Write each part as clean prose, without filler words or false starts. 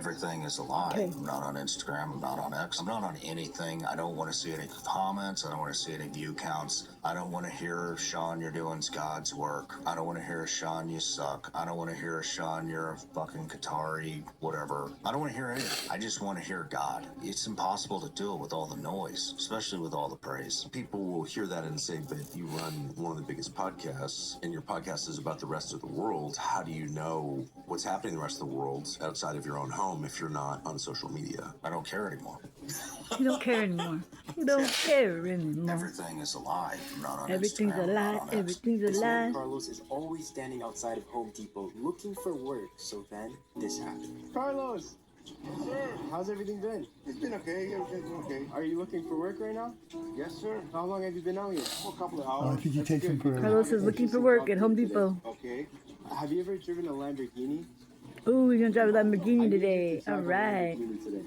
Everything is a lie. Okay. I'm not on Instagram. I'm not on X. I'm not on anything. I don't want to see any comments. I don't want to see any view counts. I don't want to hear, Sean, you're doing God's work. I don't want to hear, Sean, you suck. I don't want to hear, Sean, you're a fucking Qatari, whatever. I don't want to hear anything. I just want to hear God. It's impossible to do it with all the noise, especially with all the praise. People will hear that and say, but you run one of the biggest podcasts, and your podcast is about the rest of the world. How do you know what's happening in the rest of the world outside of your own home if you're not on social media? I don't care anymore. You don't care anymore. You don't care anymore. Everything is a lie. I'm not on Everything's Instagram. a I'm lie. not on X. Everything's a This man lie. Carlos is always standing outside of Home Depot looking for work. So then this happened. Carlos, sir, how's everything been? It's been okay. Everything's been okay. Are you looking for work right now? Yes, sir. How long have you been out here? For a couple of Oh, hours. I think he takes him for Carlos is looking for work at Home Depot. Okay. Have you ever driven a Lamborghini? Ooh, we're gonna drive a Lamborghini I today. usually All drive a right. Lamborghini today.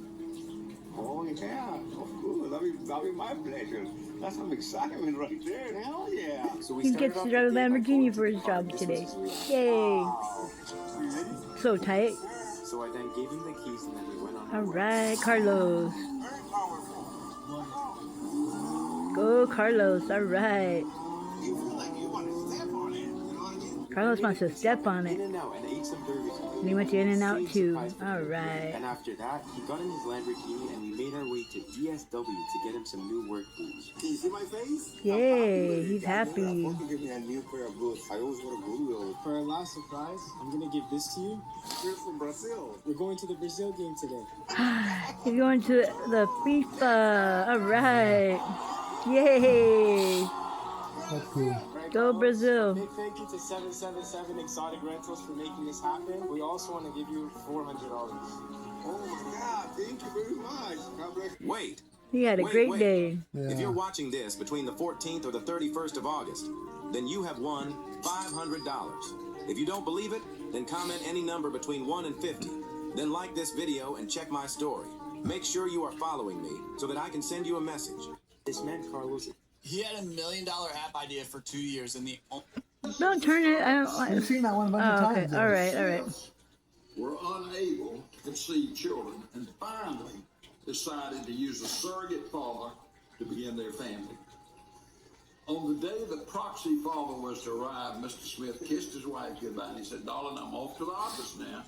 Oh, yeah. Of course. That'll be my pleasure. That's some excitement right there. Hell yeah. So we He started gets off to the drive a day by Lamborghini going for to his the car. job This today. was his Yay. You ready? So tight. So I then gave him the keys and then we went on. All our way. right, Carlos. Very powerful. Go, Carlos. All right. You feel like you want to step on it. You know what I mean? Carlos wants to step on it. In and out and ate some burgers. And he went to In-N-Out Same too. surprise for All him. right. And after that, he got in his Lamborghini and we made our way to DSW to get him some new work boots. Can you see my face? Yay, he's I happy. want to give me a new pair of boots. I always want to glue those. For our last surprise, I'm gonna give this to you. Here's from Brazil. We're going to the Brazil game today. He's going to the FIFA. All right. Yay. That's cool. Right, Go Carlos? Brazil. Big thank you to 777 Exotic Rentals for making this happen. We also want to give you $400. Oh my God! Thank you very much. God bless you. Wait. He had a Wait, great wait. day. If Yeah. you're watching this between the 14th or the 31st of August, then you have won $500. If you don't believe it, then comment any number between 1 and 50. Then like this video and check my story. Make sure you are following me so that I can send you a message. This man, Carlos, He had $1 million app idea for 2 years, and the Don't turn it. I don't like. We've seen that one a bunch Oh, of okay. times. All right. All right. were unable to conceive children and finally decided to use a surrogate father to begin their family. On the day the proxy father was to arrive, Mr. Smith kissed his wife goodbye and he said, "Darling, I'm off to the office now.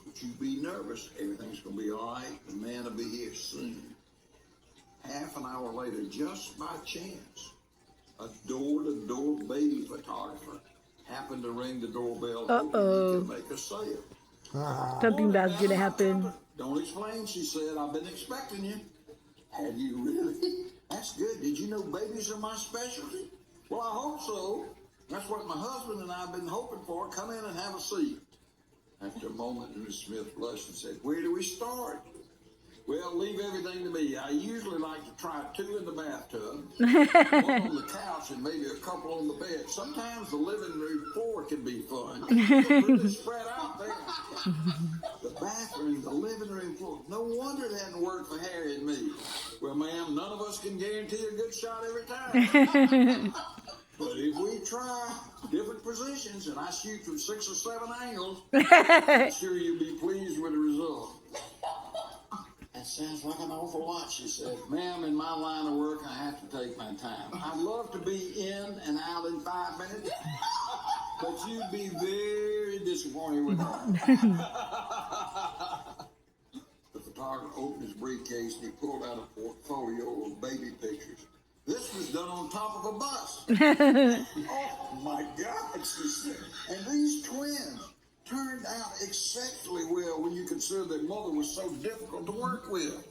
Don't you be nervous. Everything's going to be all right. The man will be here soon." Half an hour later, just by chance, a door-to-door baby photographer happened to ring the doorbell hoping he could make a sale. Something bad's gonna happen. Don't explain, she said. I've been expecting you. Have you really? That's good. Did you know babies are my specialty? Well, I hope so. That's what my husband and I have been hoping for. Come in and have a seat. After a moment, Mrs. Smith blushed and said, "Where do we start?" "Well, leave everything to me. I usually like to try 2 in the bathtub, 1 on the couch, and maybe a couple on the bed. Sometimes the living room floor can be fun. Really spread out there." The bathroom, the living room floor. No wonder it hadn't worked for Harry and me. Well, ma'am, none of us can guarantee a good shot every time. But if we try different positions and I shoot from 6 or 7 angles, I'm sure you'll be pleased with the result. "That sounds like an awful lot," she said. "Ma'am, in my line of work, I have to take my time. I'd love to be in and out in 5 minutes, but you'd be very disappointed with that." The photographer opened his briefcase and he pulled out a portfolio of baby pictures. "This was done on top of a bus." "Oh my God," she said. "And these twins turned out exceptionally well when you consider their mother was so difficult to work with."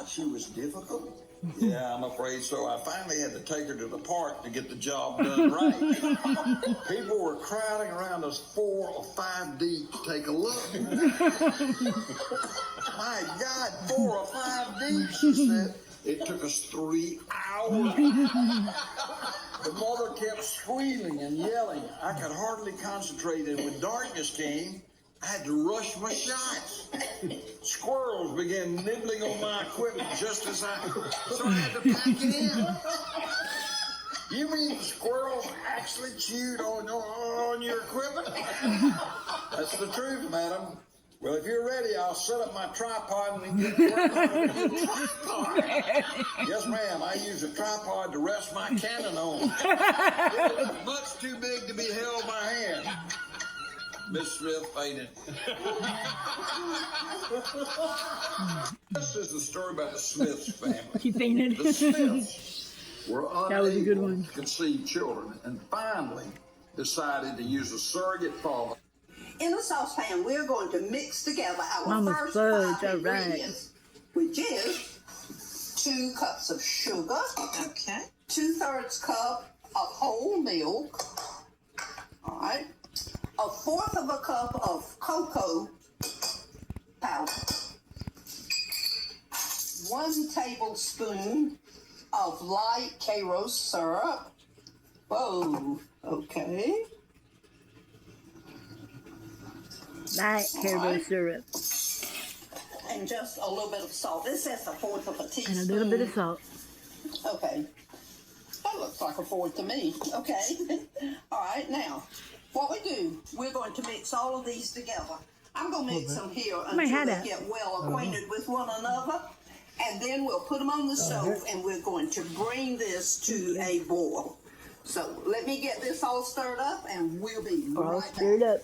"She was difficult?" "Yeah, I'm afraid so. I finally had to take her to the park to get the job done right. People were crowding around us 4 or 5 deep to take a look." "My God, 4 or 5 deep," she said. "It took us 3 hours. The mother kept squealing and yelling. I could hardly concentrate, and when darkness came, I had to rush my shots. Squirrels began nibbling on my equipment so I had to pack it in." "You mean squirrels actually chewed on your equipment?" "That's the truth, madam. Well, if you're ready, I'll set up my tripod and get working on your tripod. Yes, ma'am. I use a tripod to rest my cannon on. It's much too big to be held by hand. Miss Smith fainted. This is the story about the Smiths family. She fainted. The Smiths were That was a good unable one. to conceive children and finally decided to use a surrogate father. In a saucepan, we're going to mix together our Mama's first fudge, 5 all right. ingredients, which is 2 cups of sugar, Okay. 2/3 cup of whole milk, all right, 1/4 of a cup of cocoa powder, 1 tablespoon of light Karo syrup. Whoa, okay. Light carbo syrup. And just a little bit of salt. This says 1/4 of a teaspoon. And a little bit of salt. Okay. That looks like a 4 to me. Okay. All right. Now, what we do, we're going to mix all of these together. I'm going to mix them here My until hat they out. get well acquainted with one another. And then we'll put them on the stove and we're going to bring this to a boil. So let me get this all stirred up and we'll be All right back. stirred up.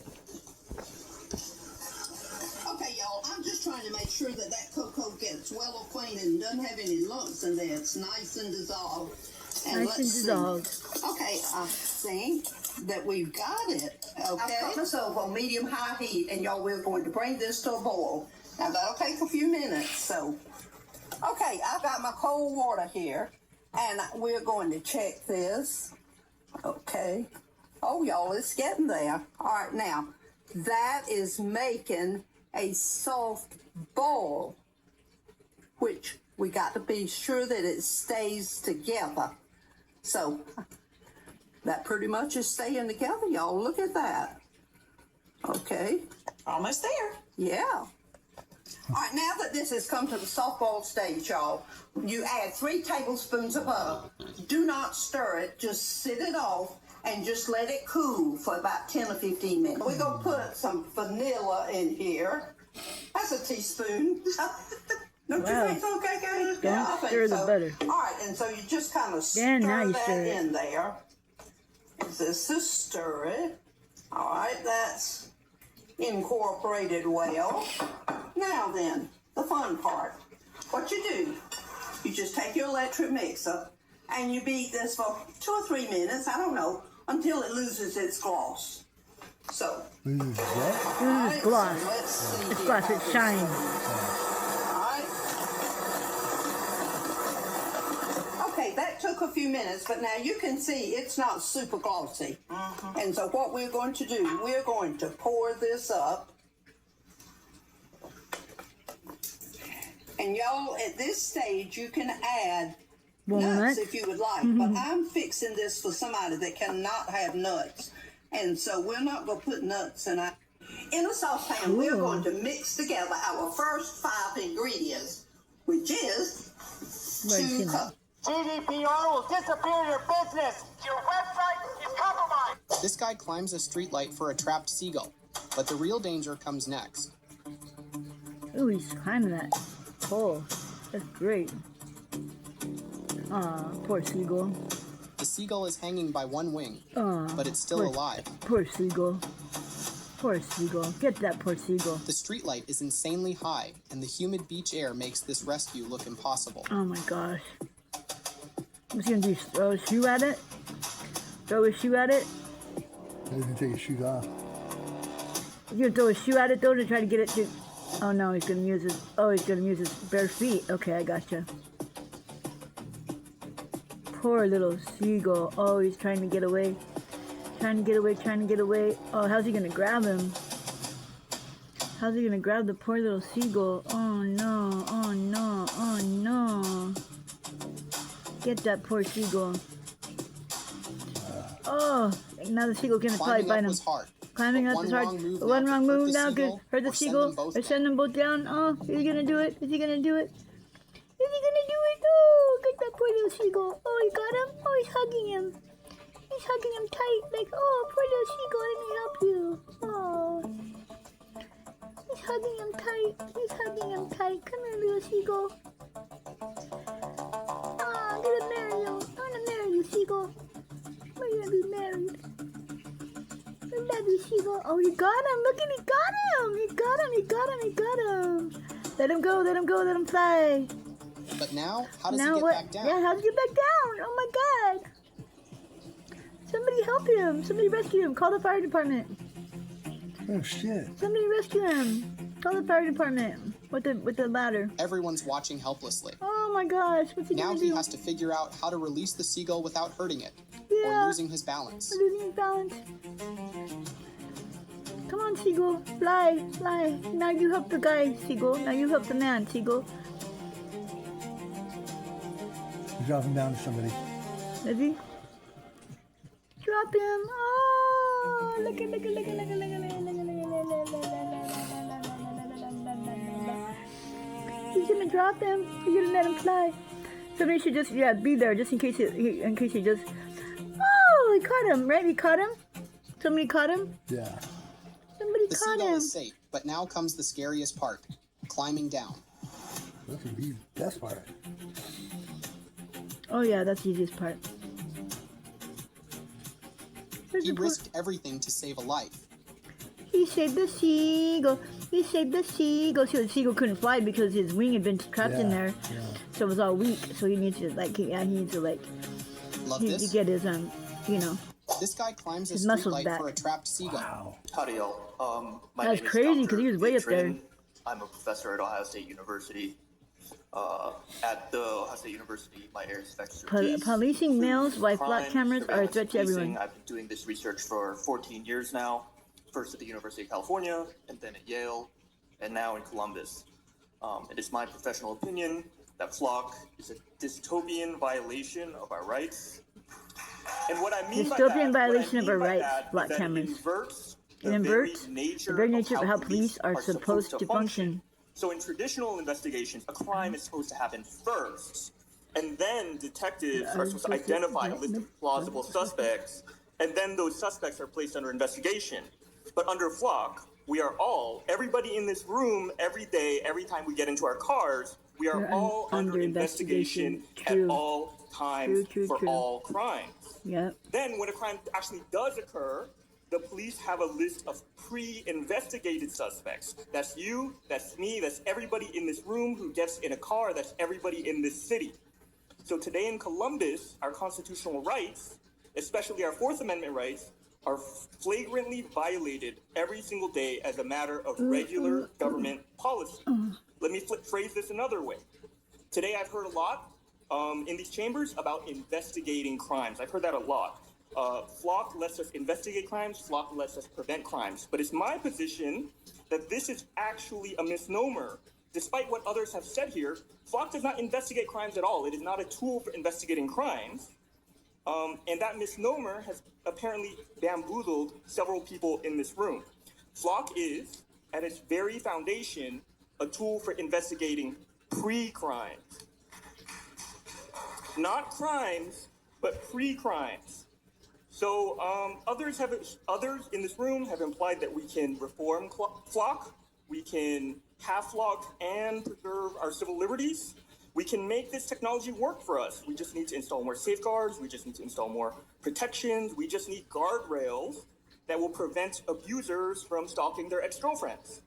Okay, y'all, I'm just trying to make sure that that cocoa gets well acquainted and doesn't have any lumps in there. It's nice and dissolved. And Nice and let's see. dissolved. Okay, I think that we've got it. Okay. I've put this over on medium-high heat, and y'all, we're going to bring this to a boil. Now, that'll take a few minutes, so. Okay, I've got my cold water here, and we're going to check this. Okay. Oh, y'all, it's getting there. All right, now, that is making a soft ball, which we got to be sure that it stays together. So that pretty much is staying together, y'all. Look at that. Okay. Almost there. Yeah. All right, now that this has come to the softball stage, y'all, you add 3 tablespoons of butter. Do not stir it. Just sit it off and just let it cool for about 10 or 15 minutes. We're going to put some vanilla in here. That's a teaspoon. Don't Wow. you think so, KK? Don't I think stir the so. butter. All right, and so you just kind of Then now stir you that stir it. in there. This is stir it. All right, that's incorporated well. Now then, the fun part. What you do, you just take your electric mixer and you beat this for 2 or 3 minutes, I don't know, until it loses its gloss. So, Loses what? This is gloss. so let's see It's here gloss, how it this shines. Alright. Okay, that took a few minutes, but now you can see it's not super glossy. And so what we're going to do, we're going to pour this up. And y'all, at this stage, you can add nuts Walnuts. if you would like, but I'm fixing this for somebody that cannot have nuts. And so we're not going to put nuts in our... In a saucepan, we're Ooh. going to mix together our first 5 ingredients, which is Right, 2 Tina. cups. GDPR will disappear your business. Your website is compromised. This guy climbs a streetlight for a trapped seagull, but the real danger comes next. Ooh, he's climbing that pole. That's great. Aw, poor seagull. The seagull is hanging by one wing, Aw, but it's still poor, alive. Poor seagull. Poor seagull. Get that poor seagull. The streetlight is insanely high, and the humid beach air makes this rescue look impossible. Oh my gosh. What's he gonna do? Throw a shoe at it? Throw a shoe at it? He's gonna take his shoes off. He's gonna throw a shoe at it though to try to get it to... Oh no, he's gonna use his... Oh, he's gonna use his bare feet. Okay, I gotcha. Poor little seagull. Oh, he's trying to get away. Trying to get away, trying to get away. Oh, how's he gonna grab him? How's he gonna grab the poor little seagull? Oh no, oh no, oh no. Get that poor seagull. Oh, now the seagull can probably Climbing bite up him. was hard. Climbing but up one is hard. wrong move One now wrong could hurt move the now could seagull hurt the or send seagull them both or down. send them both down. Oh, is he gonna do it? Is he gonna do it? Is he gonna do it? Oh, get that poor little seagull. Oh, he got him. Oh, he's hugging him. He's hugging him tight, like, oh, poor little seagull, let me help you. Oh. He's hugging him tight. He's hugging him tight. Come here, little seagull. Ah, I'm gonna marry you. I'm gonna marry you, seagull. We're gonna be married. I love you, seagull. Oh, he got him. Look at he got him. He got him. He got him. He got him. Let him go. Let him go. Let him fly. But now, how does he Now get what? back down? Yeah, how does he get back down? Oh my God. Somebody help him. Somebody rescue him. Call the fire department. Oh shit. Somebody rescue him. Call the fire department with the ladder. Everyone's watching helplessly. Oh my gosh, what's he Now gonna he do? has to figure out how to release the seagull without hurting it Yeah. or losing his balance. We're losing his balance. Come on, seagull. Fly, fly. Now you help the guy, seagull. Now you help the man, seagull. Drop him down to somebody. Is he? Drop him. Oh, look at. He's gonna drop him. He's gonna let him fly. Somebody should just be there just in case he just. Oh, he caught him, right? He caught him. Somebody caught him. Yeah. Somebody The caught seagull him. is safe, but now comes the scariest part, climbing down. That's the best part. Oh yeah, that's the easiest part. Where's He the poor- risked everything to save a life. He saved the seagull. He saved the seagull. So the seagull couldn't fly because his wing had been trapped in there. Yeah. So it was all weak. So he needs to Love to this? get his This guy climbs a his muscles streetlight back. for a trapped seagull. Wow. Howdy, y'all. My That was name is crazy Dr. because he was way up there. Vietrin. I'm a professor at Ohio State University. At the Ohio State University, my area of expertise. Policing males while flock crime, cameras are a surveillance, threat to policing. everyone. I've been doing this research for 14 years now. First at the University of California, and then at Yale, and now in Columbus. It is my professional opinion that flock is a dystopian violation of our rights. And what I mean Dystopian by that, violation of our rights, that flock is that cameras. It inverts It the inverts very nature the very nature of how police are are supposed to function. So in traditional investigations, a crime is supposed to happen first, and then detectives are supposed to identify a list of plausible suspects, and then those suspects are placed under investigation. But under Flock, we are all, everybody in this room, every day, every time we get into our cars, we are We're all under investigation at True. all times True. for all crimes. Yep. Then, when a crime actually does occur, the police have a list of pre-investigated suspects. That's you, that's me, that's everybody in this room who gets in a car, that's everybody in this city. So today in Columbus, our constitutional rights, especially our Fourth Amendment rights, are flagrantly violated every single day as a matter of regular government policy. Let me phrase this another way. Today I've heard a lot in these chambers about investigating crimes. I've heard that a lot. Flock lets us investigate crimes, Flock lets us prevent crimes. But it's my position that this is actually a misnomer. Despite what others have said here, Flock does not investigate crimes at all. It is not a tool for investigating crimes. And that misnomer has apparently bamboozled several people in this room. Flock is, at its very foundation, a tool for investigating pre-crimes. Not crimes, but pre-crimes. So others in this room have implied that we can reform Flock, we can have Flock and preserve our civil liberties. We can make this technology work for us. We just need to install more safeguards. We just need to install more protections. We just need guardrails that will prevent abusers from stalking their ex-girlfriends.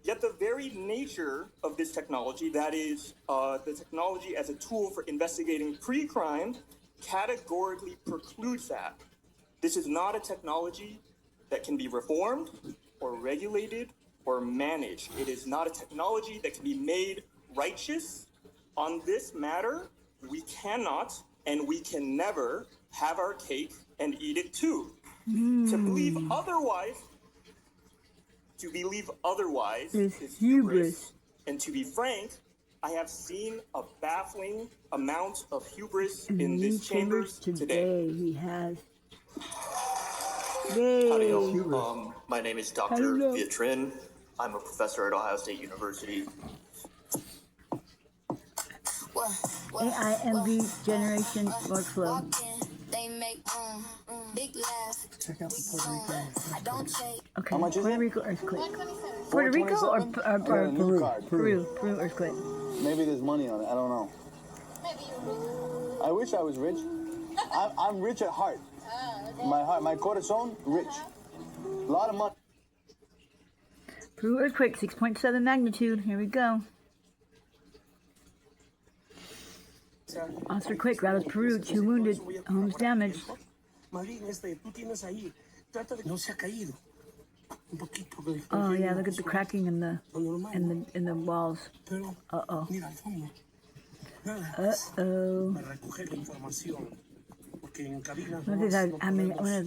Yet the very nature of this technology, that is the technology as a tool for investigating pre-crime, categorically precludes that. This is not a technology that can be reformed or regulated or managed. It is not a technology that can be made righteous. On this matter, we cannot and we can never have our cake and eat it too. To believe otherwise is hubris. And to be frank, I have seen a baffling amount of hubris in these chambers today. He has. Howdy, Yay. y'all. My name is Dr. Hello. Vietrin. I'm a professor at Ohio State University. AIMV generation workflow. make big laugh. Check out the Puerto Rico. I don't take. Okay, How much is Puerto it? Rico earthquake. Puerto Rico or 427? Peru? new card. Peru earthquake. Maybe there's money on it. I don't know. Maybe you're I wish I was rich. I'm rich at heart. My heart, my corazón, rich. A lot of money. Peru earthquake, 6.7 magnitude. Here we go. Monster quake rattles Peru. 2 wounded. Homes damaged. Oh yeah, look at the cracking in the walls. Uh oh. Uh oh.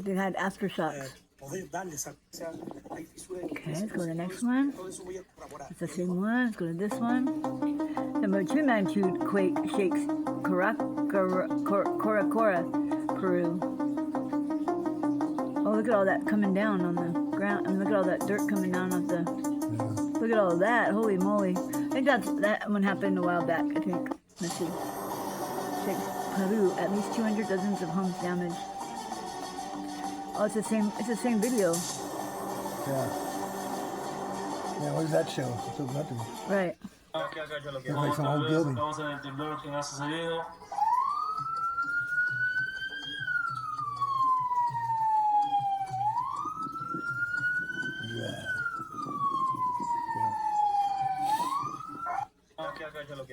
They had aftershocks. Okay, let's go to the next one. It's the same one. Let's go to this one. Number 2 magnitude quake shakes Coracora, Peru. Oh, look at all that coming down on the ground. I mean, look at all that dirt coming down off the. Look at all that. Holy moly! I think that one happened a while back. I think. Let's see. Shakes Peru. At least 200 dozens of homes damaged. Oh, it's the same. It's the same video. Yeah. Yeah, what does that show? It shows nothing. Right. Looks like some whole building. Yeah.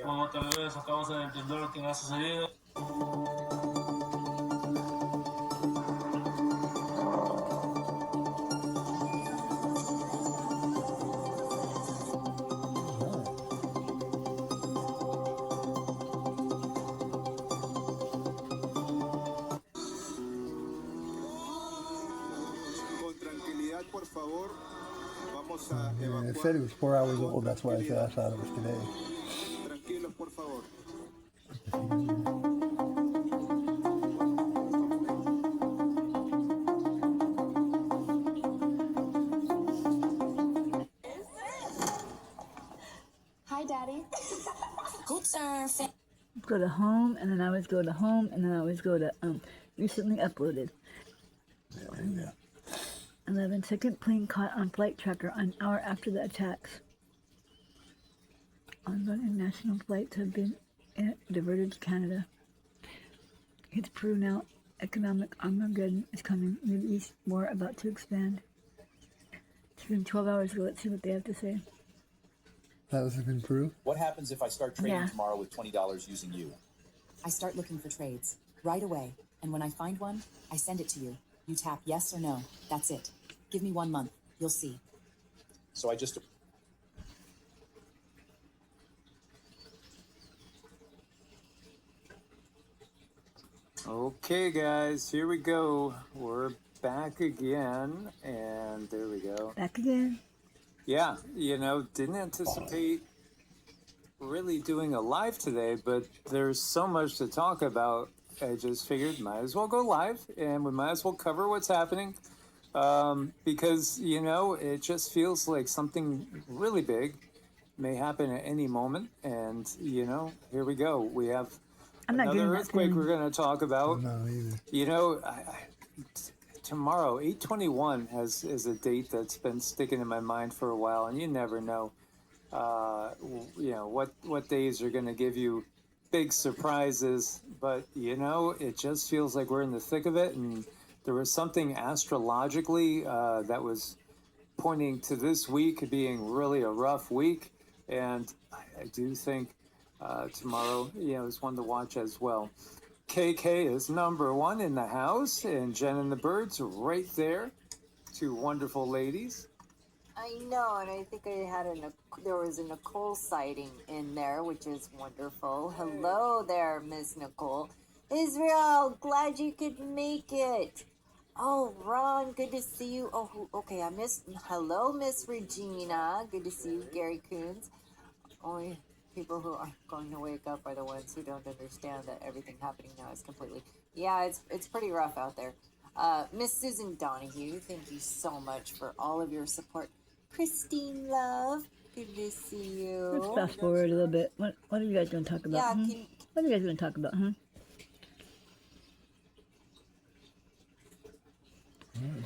Otra vez acabamos de entender lo que ha sucedido. Yeah, it said it was 4 hours old. That's why I said I thought it was today. Tranquilos, por favor. Hi, Daddy. Good surfing. Go to home, and then I always go to home, and then I always go to recently uploaded. Yeah. 11-second plane caught on flight tracker an hour after the attacks. Onboard international flights have been diverted to Canada. It's Peru now. Economic Armageddon is coming. Middle East war about to expand. It's been 12 hours ago. Let's see what they have to say. That was in Peru? What happens if I start trading Yeah. tomorrow with $20 using you? I start looking for trades right away, and when I find one, I send it to you. You tap yes or no. That's it. Give me 1 month. You'll see. So I just... Okay, guys, here we go. We're back again, and there we go. Back again. Yeah, didn't anticipate really doing a live today, but there's so much to talk about. I just figured might as well go live, and we might as well cover what's happening. Because, it just feels like something really big may happen at any moment. And, here we go. We have another earthquake we're going to talk about. No, either. Tomorrow, 8/21 is a date that's been sticking in my mind for a while. And you never know, what days are going to give you big surprises. But, it just feels like we're in the thick of it. And there was something astrologically that was pointing to this week being really a rough week. And I do think tomorrow, is one to watch as well. KK is number 1 in the house, and Jen and the Birds right there. 2 wonderful ladies. I know, and I think there was a Nicole sighting in there, which is wonderful. Hello there, Miss Nicole. Israel, glad you could make it. Oh, Ron, good to see you. Oh, okay, hello, Miss Regina. Good to see you, Gary Coons. Only people who are going to wake up are the ones who don't understand that everything happening now is completely... Yeah, it's pretty rough out there. Miss Susan Donahue, thank you so much for all of your support. Christine Love, good to see you. Let's fast forward a little bit. What are you guys going to talk about? Yeah, What are you guys going to talk about, huh?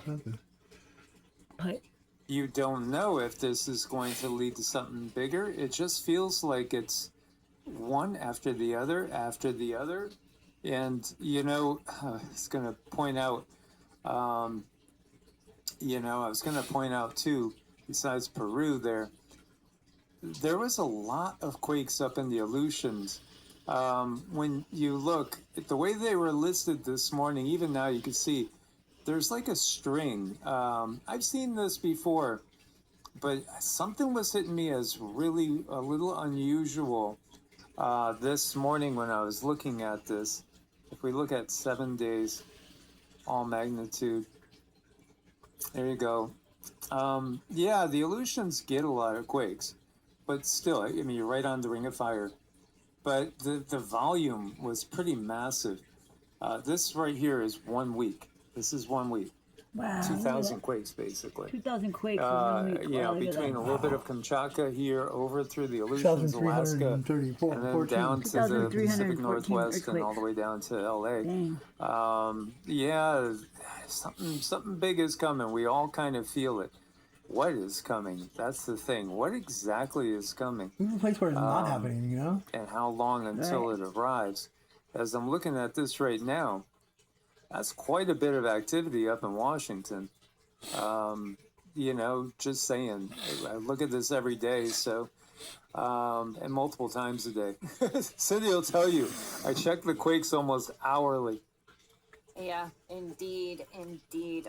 something. But You don't know if this is going to lead to something bigger. It just feels like it's one after the other, and I was going to point out, I was going to point out too, besides Peru there was a lot of quakes up in the Aleutians. When you look at the way they were listed this morning, even now you can see there's like a string. I've seen this before, but something was hitting me as really a little unusual this morning when I was looking at this. If we look at 7 days, all magnitude, there you go. Yeah, the Aleutians get a lot of quakes, but still, I mean, you're right on the Ring of Fire. But the volume was pretty massive. This right here is 1 week. This is 1 week. wow. 2,000 quakes, basically. 2,000 quakes in 1 week. Yeah, Wow, look at between that. a little bit of Kamchatka here, over through the Aleutians, Alaska, and 2,334. then down to the Pacific 2,314 Northwest and all earthquakes. the way down to LA. Dang. Yeah, something big is coming. We all kind of feel it. What is coming? That's the thing. What exactly is coming? This is a place where it's not happening, And how long until it arrives? As I'm looking at this right now, that's quite a bit of activity up in Washington. Just saying. I look at this every day, so and multiple times a day. Cindy will tell you, I check the quakes almost hourly. Yeah, indeed.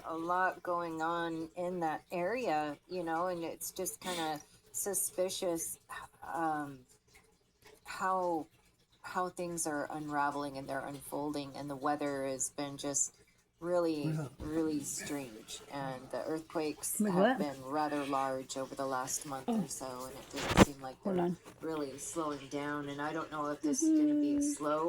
A lot going on in that area, and it's just kind of suspicious how things are unraveling and they're unfolding, and the weather has been just really, really strange. And the earthquakes have been rather large over the last month or so, and it doesn't seem like they're really slowing down. And I don't know if this is going to be slow